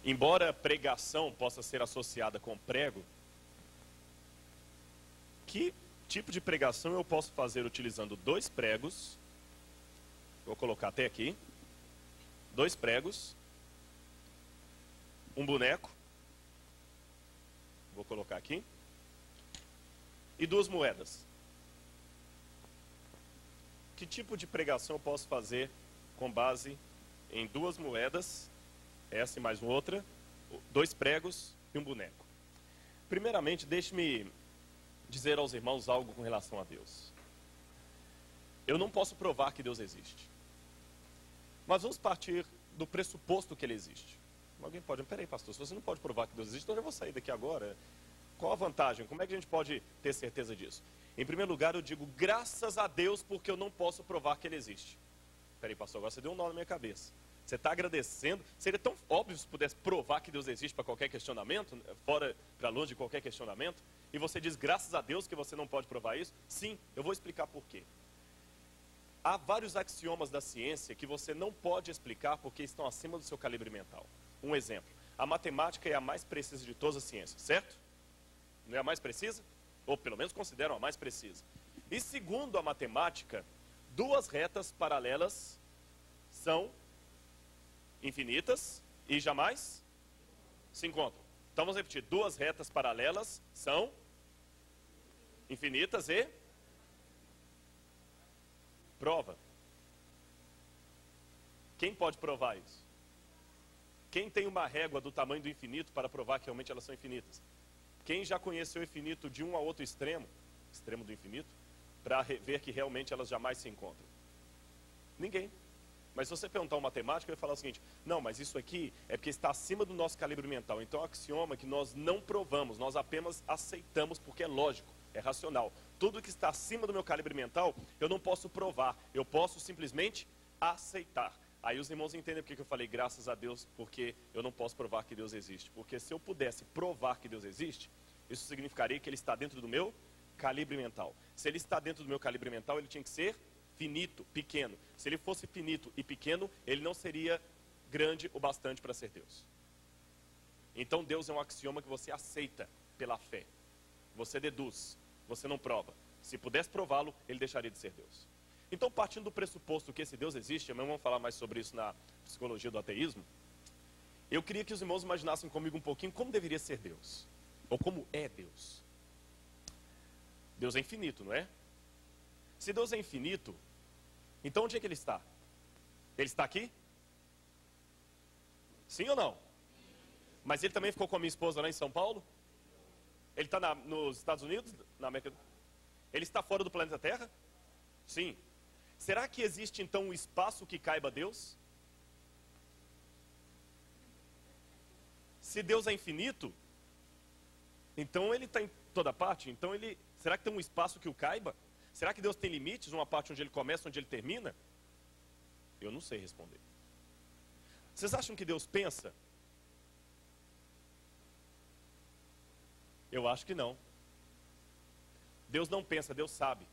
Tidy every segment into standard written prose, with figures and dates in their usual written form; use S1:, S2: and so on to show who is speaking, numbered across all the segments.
S1: embora pregação possa ser associada com prego, que tipo de pregação eu posso fazer utilizando 2 pregos? Vou colocar até aqui. 2 pregos. Um boneco. Vou colocar aqui. E 2 moedas. Que tipo de pregação eu posso fazer com base em 2 moedas, essa e mais outra, 2 pregos e um boneco? Primeiramente, deixe-me dizer aos irmãos algo com relação a Deus. Eu não posso provar que Deus existe. Mas vamos partir do pressuposto que Ele existe. Alguém pode, peraí pastor, se você não pode provar que Deus existe, então eu vou sair daqui agora. Qual a vantagem? Como é que a gente pode ter certeza disso? Em primeiro lugar, eu digo graças a Deus porque eu não posso provar que Ele existe. Peraí pastor, agora você deu um nó na minha cabeça. Você está agradecendo, seria tão óbvio se pudesse provar que Deus existe para qualquer questionamento, fora, para longe de qualquer questionamento, e você diz graças a Deus que você não pode provar isso? Sim, eu vou explicar por quê. Há vários axiomas da ciência que você não pode explicar porque estão acima do seu calibre mental. Um exemplo, a matemática é a mais precisa de todas as ciências, certo? Não é a mais precisa? Ou pelo menos consideram a mais precisa. E segundo a matemática, 2 retas paralelas são infinitas e jamais se encontram. Então vamos repetir, 2 retas paralelas são infinitas e prova. Quem pode provar isso? Quem tem uma régua do tamanho do infinito para provar que realmente elas são infinitas? Quem já conheceu o infinito de um a outro extremo do infinito, para ver que realmente elas jamais se encontram? Ninguém. Mas se você perguntar um matemático, ele vai falar o seguinte: não, mas isso aqui é porque está acima do nosso calibre mental. Então é um axioma que nós não provamos, nós apenas aceitamos porque é lógico, é racional. Tudo que está acima do meu calibre mental, eu não posso provar, eu posso simplesmente aceitar. Aí os irmãos entendem porque eu falei graças a Deus, porque eu não posso provar que Deus existe. Porque se eu pudesse provar que Deus existe, isso significaria que Ele está dentro do meu calibre mental. Se Ele está dentro do meu calibre mental, Ele tinha que ser finito, pequeno. Se Ele fosse finito e pequeno, Ele não seria grande o bastante para ser Deus. Então Deus é um axioma que você aceita pela fé. Você deduz, você não prova. Se pudesse prová-lo, Ele deixaria de ser Deus. Então, partindo do pressuposto que esse Deus existe, amanhã vamos falar mais sobre isso na psicologia do ateísmo, eu queria que os irmãos imaginassem comigo um pouquinho como deveria ser Deus, ou como é Deus. Deus é infinito, não é? Se Deus é infinito, então onde é que Ele está? Ele está aqui? Sim ou não? Mas Ele também ficou com a minha esposa lá em São Paulo? Ele está nos Estados Unidos? Na América? Ele está fora do planeta Terra? Sim. Será que existe então um espaço que caiba a Deus? Se Deus é infinito, então Ele está em toda parte. Então será que tem um espaço que o caiba? Será que Deus tem limites, uma parte onde Ele começa, onde Ele termina? Eu não sei responder. Vocês acham que Deus pensa? Eu acho que não. Deus não pensa, Deus sabe.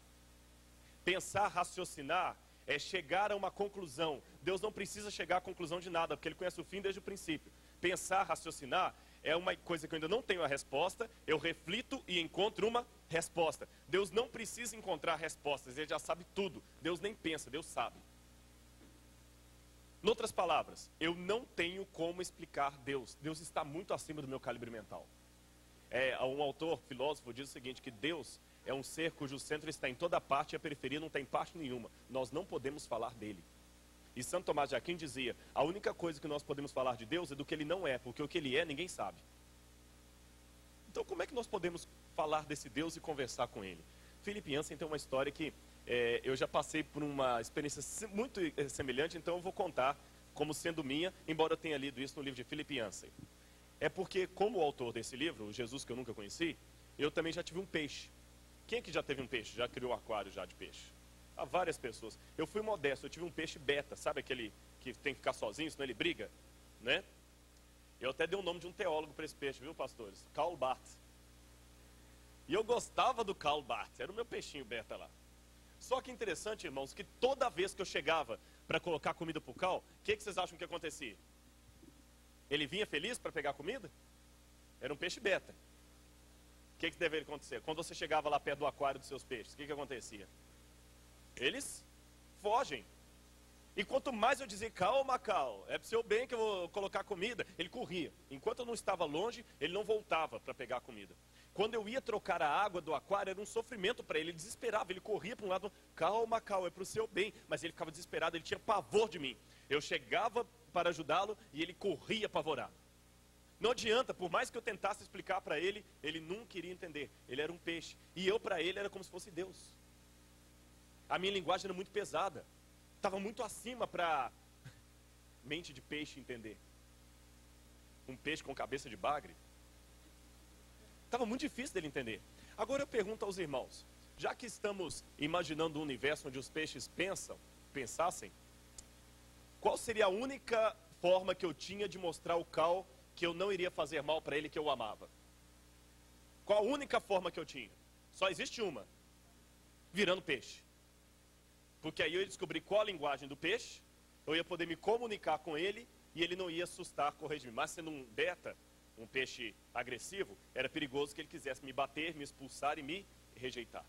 S1: Pensar, raciocinar, é chegar a uma conclusão. Deus não precisa chegar à conclusão de nada, porque Ele conhece o fim desde o princípio. Pensar, raciocinar, é uma coisa que eu ainda não tenho a resposta, eu reflito e encontro uma resposta. Deus não precisa encontrar respostas, Ele já sabe tudo. Deus nem pensa, Deus sabe. Em outras palavras, eu não tenho como explicar Deus. Deus está muito acima do meu calibre mental. Um autor, filósofo, diz o seguinte, que Deus é um ser cujo centro está em toda parte e a periferia não tem parte nenhuma. Nós não podemos falar dele. E Santo Tomás de Aquino dizia, a única coisa que nós podemos falar de Deus é do que Ele não é, porque o que Ele é, ninguém sabe. Então como é que nós podemos falar desse Deus e conversar com Ele? Philip Yancey tem uma história que eu já passei por uma experiência muito semelhante, então eu vou contar como sendo minha, embora eu tenha lido isso no livro de Philip Yancey. É porque, como o autor desse livro, o Jesus que eu nunca conheci, eu também já tive um peixe. Quem que já teve um peixe? Já criou um aquário já de peixe? Há várias pessoas. Eu fui modesto, eu tive um peixe beta, sabe aquele que tem que ficar sozinho, senão ele briga? Né? Eu até dei o nome de um teólogo para esse peixe, viu, pastores? Karl Barth. E eu gostava do Karl Barth, era o meu peixinho beta lá. Só que interessante, irmãos, que toda vez que eu chegava para colocar comida para o Karl, o que vocês acham que acontecia? Ele vinha feliz para pegar comida? Era um peixe beta. O que deveria acontecer? Quando você chegava lá perto do aquário dos seus peixes, o que acontecia? Eles fogem. E quanto mais eu dizia, calma, Cal, é pro seu bem que eu vou colocar comida, ele corria. Enquanto eu não estava longe, ele não voltava para pegar a comida. Quando eu ia trocar a água do aquário, era um sofrimento para ele, ele desesperava, ele corria para um lado, calma, Cal, é pro seu bem. Mas ele ficava desesperado, ele tinha pavor de mim. Eu chegava para ajudá-lo e ele corria apavorado. Não adianta, por mais que eu tentasse explicar para ele, ele não queria entender. Ele era um peixe. E eu para ele era como se fosse Deus. A minha linguagem era muito pesada. Estava muito acima para mente de peixe entender. Um peixe com cabeça de bagre. Estava muito difícil dele entender. Agora eu pergunto aos irmãos, já que estamos imaginando um universo onde os peixes pensassem, qual seria a única forma que eu tinha de mostrar ao Cal que eu não iria fazer mal para ele, que eu o amava? Qual a única forma que eu tinha? Só existe uma. Virando peixe. Porque aí eu ia descobrir qual a linguagem do peixe, eu ia poder me comunicar com ele e ele não ia assustar, corrigir. Mas sendo um beta, um peixe agressivo, era perigoso que ele quisesse me bater, me expulsar e me rejeitar.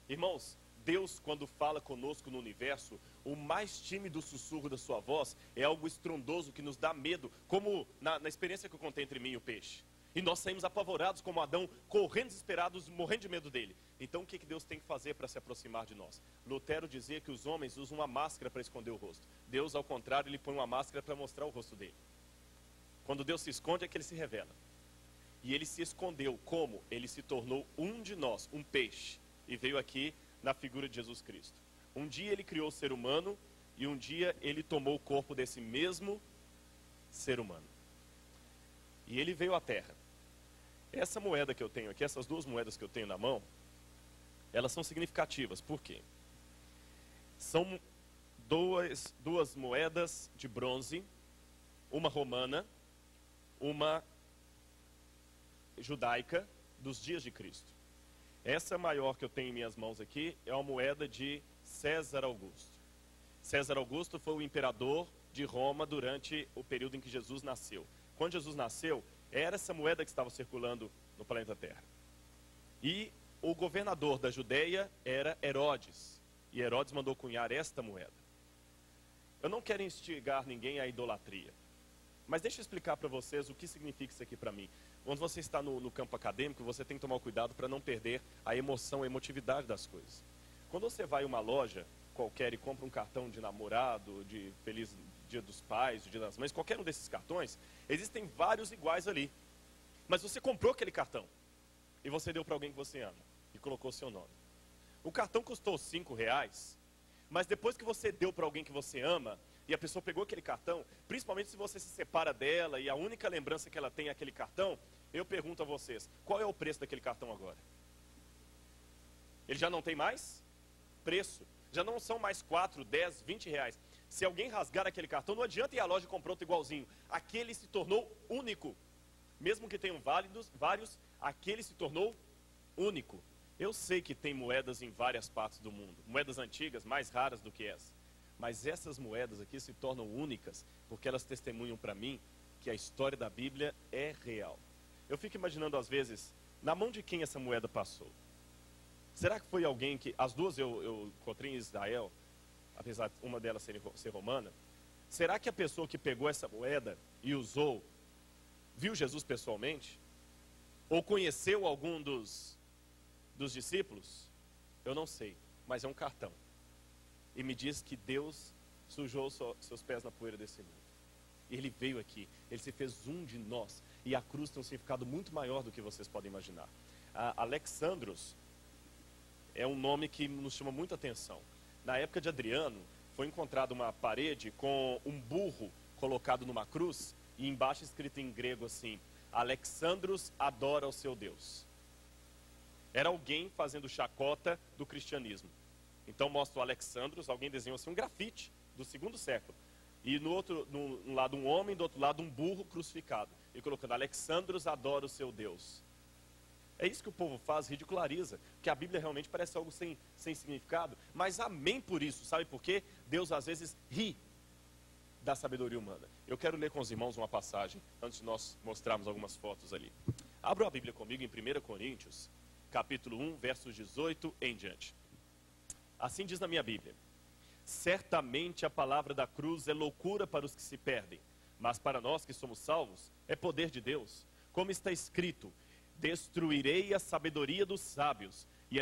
S1: Irmãos, Deus, quando fala conosco no universo, o mais tímido sussurro da sua voz é algo estrondoso que nos dá medo, como na experiência que eu contei entre mim e o peixe. E nós saímos apavorados como Adão, correndo desesperados, morrendo de medo dele. Então o que Deus tem que fazer para se aproximar de nós? Lutero dizia que os homens usam uma máscara para esconder o rosto. Deus, ao contrário, ele põe uma máscara para mostrar o rosto dele. Quando Deus se esconde é que ele se revela. E ele se escondeu como? Ele se tornou um de nós, um peixe. E veio aqui na figura de Jesus Cristo. Um dia ele criou o ser humano e um dia ele tomou o corpo desse mesmo ser humano. E ele veio à terra. Essa moeda que eu tenho aqui, essas duas moedas que eu tenho na mão, elas são significativas. Por quê? São duas moedas de bronze, uma romana, uma judaica, dos dias de Cristo. Essa maior que eu tenho em minhas mãos aqui é uma moeda de César Augusto. César Augusto foi o imperador de Roma durante o período em que Jesus nasceu. Quando Jesus nasceu, era essa moeda que estava circulando no planeta Terra. E o governador da Judeia era Herodes. E Herodes mandou cunhar esta moeda. Eu não quero instigar ninguém à idolatria. Mas deixa eu explicar para vocês o que significa isso aqui para mim. Quando você está no campo acadêmico, você tem que tomar cuidado para não perder a emoção, a emotividade das coisas. Quando você vai a uma loja qualquer e compra um cartão de namorado, de Feliz Dia dos Pais, de Dia das Mães, qualquer um desses cartões, existem vários iguais ali. Mas você comprou aquele cartão e você deu para alguém que você ama e colocou seu nome. O cartão custou R$5, mas depois que você deu para alguém que você ama e a pessoa pegou aquele cartão, principalmente se você se separa dela e a única lembrança que ela tem é aquele cartão, eu pergunto a vocês, qual é o preço daquele cartão agora? Ele já não tem mais preço. Já não são mais 4, 10, 20 reais. Se alguém rasgar aquele cartão, não adianta ir à loja e comprar outro igualzinho. Aquele se tornou único. Mesmo que tenham vários, aquele se tornou único. Eu sei que tem moedas em várias partes do mundo. Moedas antigas, mais raras do que essa. Mas essas moedas aqui se tornam únicas, porque elas testemunham para mim que a história da Bíblia é real. Eu fico imaginando às vezes, na mão de quem essa moeda passou? Será que foi alguém que... As duas eu encontrei em Israel, apesar de uma delas ser romana. Será que a pessoa que pegou essa moeda e usou, viu Jesus pessoalmente? Ou conheceu algum dos discípulos? Eu não sei, mas é um cartão. E me diz que Deus sujou seus pés na poeira desse mundo. E Ele veio aqui, Ele se fez um de nós. E a cruz tem um significado muito maior do que vocês podem imaginar. Alexandros é um nome que nos chama muita atenção. Na época de Adriano, foi encontrada uma parede com um burro colocado numa cruz e embaixo escrito em grego assim: Alexandros adora o seu Deus. Era alguém fazendo chacota do cristianismo. Então mostra o Alexandros, alguém desenhou assim um grafite do 2º século. E no lado um homem, do outro lado um burro crucificado. E colocando: Alexandros adora o seu Deus. É isso que o povo faz, ridiculariza. Que a Bíblia realmente parece algo sem significado. Mas amém por isso, sabe por quê? Deus às vezes ri da sabedoria humana. Eu quero ler com os irmãos uma passagem, antes de nós mostrarmos algumas fotos ali. Abra a Bíblia comigo em 1 Coríntios, capítulo 1, versos 18 em diante. Assim diz na minha Bíblia: certamente a palavra da cruz é loucura para os que se perdem, mas para nós que somos salvos, é poder de Deus. Como está escrito: destruirei a sabedoria dos sábios e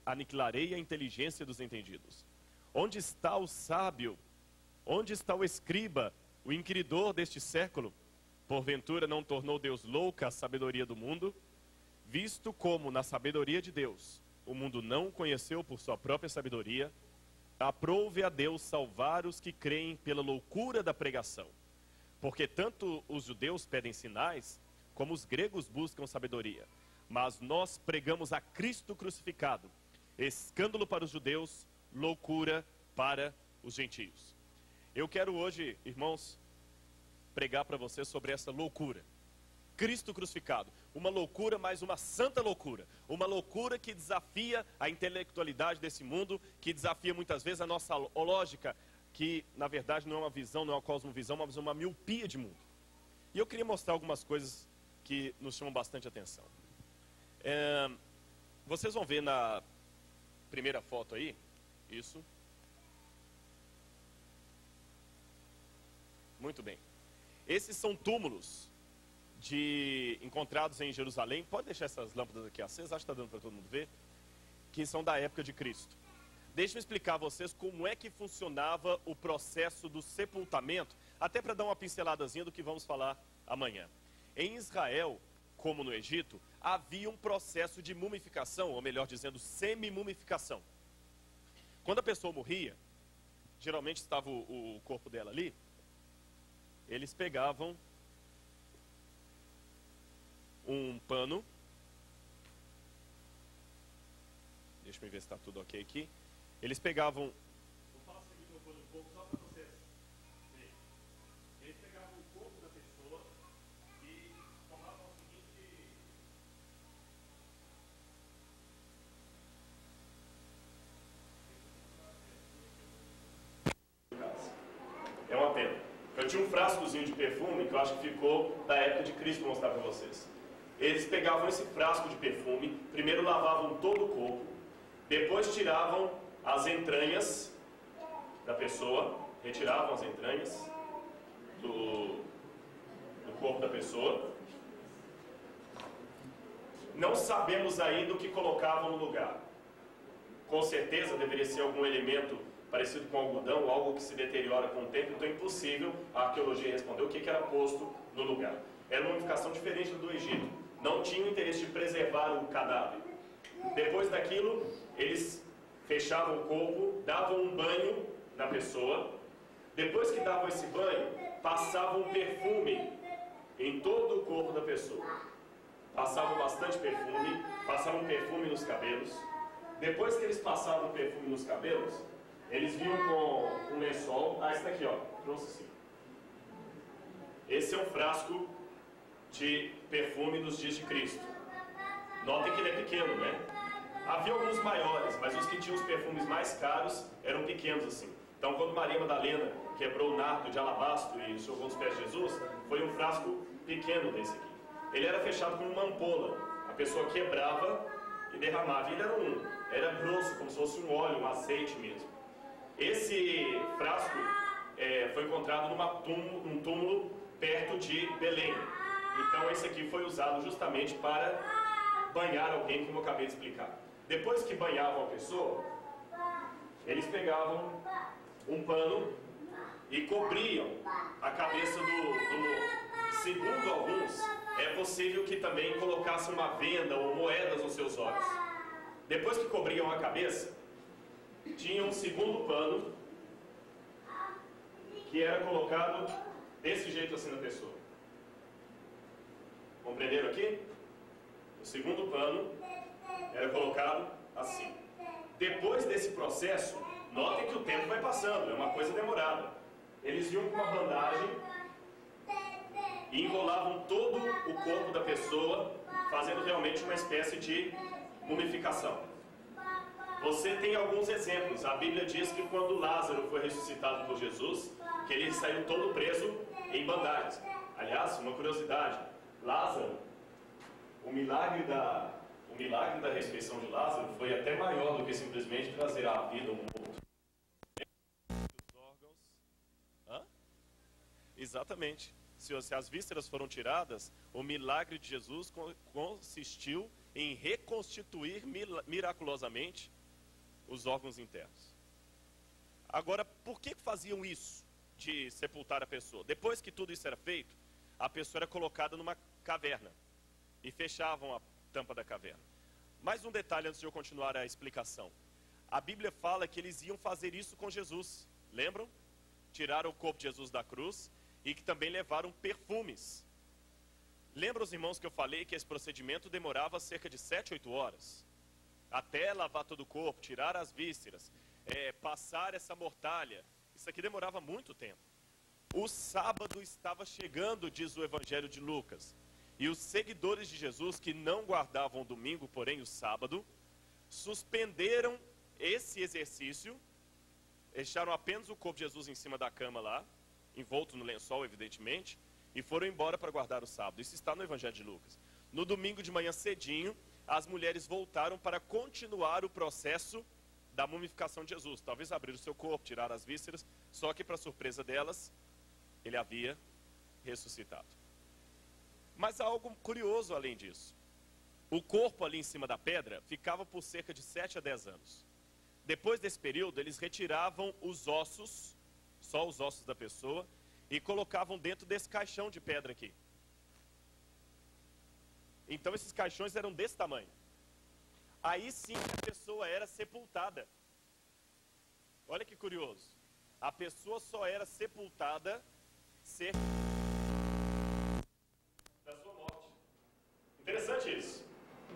S1: aniquilarei a inteligência dos entendidos. Onde está o sábio? Onde está o escriba, o inquiridor deste século? Porventura não tornou Deus louca a sabedoria do mundo? Visto como na sabedoria de Deus o mundo não o conheceu por sua própria sabedoria, aprouve a Deus salvar os que creem pela loucura da pregação. Porque tanto os judeus pedem sinais, como os gregos buscam sabedoria. Mas nós pregamos a Cristo crucificado, escândalo para os judeus, loucura para os gentios. Eu quero hoje, irmãos, pregar para vocês sobre essa loucura. Cristo crucificado, uma loucura, mas uma santa loucura. Uma loucura que desafia a intelectualidade desse mundo, que desafia muitas vezes a nossa lógica, que na verdade não é uma visão, não é uma cosmovisão, mas uma miopia de mundo. E eu queria mostrar algumas coisas que nos chamam bastante atenção. Vocês vão ver na primeira foto aí, isso. Muito bem. Esses são túmulos encontrados em Jerusalém. Pode deixar essas lâmpadas aqui acesas, acho que está dando para todo mundo ver. Que são da época de Cristo. Deixa eu explicar a vocês como é que funcionava o processo do sepultamento, até para dar uma pinceladazinha do que vamos falar amanhã. Em Israel, como no Egito, havia um processo de mumificação, ou melhor dizendo, semi-mumificação. Quando a pessoa morria, geralmente estava o corpo dela ali, eles pegavam um pano, deixa eu ver se está tudo ok aqui, eles pegavam, eu passo aqui o microfone um pouco só para vocês verem, eles pegavam o corpo da pessoa e tomavam o seguinte, é uma pena. Eu tinha um frascozinho de perfume que eu acho que ficou da época de Cristo, vou mostrar para vocês. Eles pegavam esse frasco de perfume, primeiro lavavam todo o corpo, depois tiravam as entranhas da pessoa, retiravam as entranhas do corpo da pessoa. Não sabemos ainda o que colocavam no lugar. Com certeza deveria ser algum elemento parecido com algodão, algo que se deteriora com o tempo, então é impossível a arqueologia responder o que era posto no lugar. Era uma mumificação diferente do Egito. Não tinham interesse de preservar o cadáver. Depois daquilo, eles fechavam o corpo, davam um banho na pessoa. Depois que davam esse banho, passavam perfume em todo o corpo da pessoa. Passavam bastante perfume, passavam perfume nos cabelos. Depois que eles passavam perfume nos cabelos, eles vinham com um lençol. Ah, esse daqui, ó, trouxe sim. Esse é um frasco de perfume dos dias de Cristo. Notem que ele é pequeno, né? Havia alguns maiores, mas os que tinham os perfumes mais caros eram pequenos assim. Então, quando Maria Madalena quebrou o nardo de alabastro e jogou nos pés de Jesus, foi um frasco pequeno desse aqui. Ele era fechado com uma ampola. A pessoa quebrava e derramava. E ele era grosso, como se fosse um óleo, um azeite mesmo. Esse frasco foi encontrado num túmulo perto de Belém. Então esse aqui foi usado justamente para banhar alguém, como eu acabei de explicar. Depois que banhavam a pessoa, eles pegavam um pano e cobriam a cabeça do morto. Segundo alguns, é possível que também colocassem uma venda ou moedas nos seus olhos. Depois que cobriam a cabeça, tinha um segundo pano que era colocado desse jeito assim na pessoa. Compreenderam aqui? O segundo pano era colocado assim. Depois desse processo, notem que o tempo vai passando, é uma coisa demorada. Eles iam com uma bandagem e enrolavam todo o corpo da pessoa, fazendo realmente uma espécie de mumificação. Você tem alguns exemplos. A Bíblia diz que quando Lázaro foi ressuscitado por Jesus, que ele saiu todo preso em bandagens. Aliás, uma curiosidade, Lázaro, o milagre da ressurreição de Lázaro foi até maior do que simplesmente trazer à vida um morto. Os órgãos... Hã? Exatamente. Se as vísceras foram tiradas, o milagre de Jesus consistiu em reconstituir miraculosamente os órgãos internos. Agora, por que faziam isso de sepultar a pessoa? Depois que tudo isso era feito, a pessoa era colocada numa caverna e fechavam a tampa da caverna. Mais um detalhe antes de eu continuar a explicação. A Bíblia fala que eles iam fazer isso com Jesus. Lembram? Tiraram o corpo de Jesus da cruz e que também levaram perfumes. Lembra os irmãos que eu falei que esse procedimento demorava cerca de 7, 8 horas? Até lavar todo o corpo, tirar as vísceras, passar essa mortalha. Isso aqui demorava muito tempo. O sábado estava chegando, diz o Evangelho de Lucas. E os seguidores de Jesus, que não guardavam o domingo, porém o sábado, suspenderam esse exercício, deixaram apenas o corpo de Jesus em cima da cama lá, envolto no lençol, evidentemente, e foram embora para guardar o sábado. Isso está no Evangelho de Lucas. No domingo de manhã cedinho, as mulheres voltaram para continuar o processo da mumificação de Jesus. Talvez abrir o seu corpo, tirar as vísceras, só que para surpresa delas, ele havia ressuscitado. Mas há algo curioso além disso. O corpo ali em cima da pedra ficava por cerca de 7 a 10 anos. Depois desse período, eles retiravam os ossos, só os ossos da pessoa, e colocavam dentro desse caixão de pedra aqui. Então esses caixões eram desse tamanho. Aí sim a pessoa era sepultada. Olha que curioso. A pessoa só era sepultada cerca da sua morte. Interessante isso.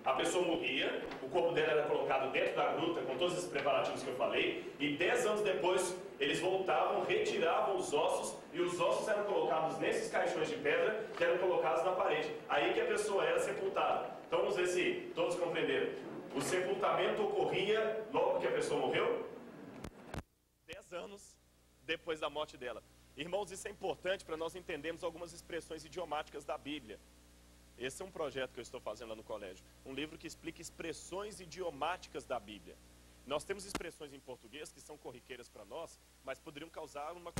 S1: A pessoa morria, o corpo dela era colocado dentro da gruta com todos esses preparativos que eu falei, e 10 anos depois eles voltavam, retiravam os ossos, e os ossos eram colocados nesses caixões de pedra que eram colocados na parede. Aí que a pessoa era sepultada. Então vamos ver se todos compreenderam. O sepultamento ocorria logo que a pessoa morreu? 10 anos depois da morte dela. Irmãos, isso é importante para nós entendermos algumas expressões idiomáticas da Bíblia. Esse é um projeto que eu estou fazendo lá no colégio. Um livro que explica expressões idiomáticas da Bíblia. Nós temos expressões em português que são corriqueiras para nós, mas poderiam causar uma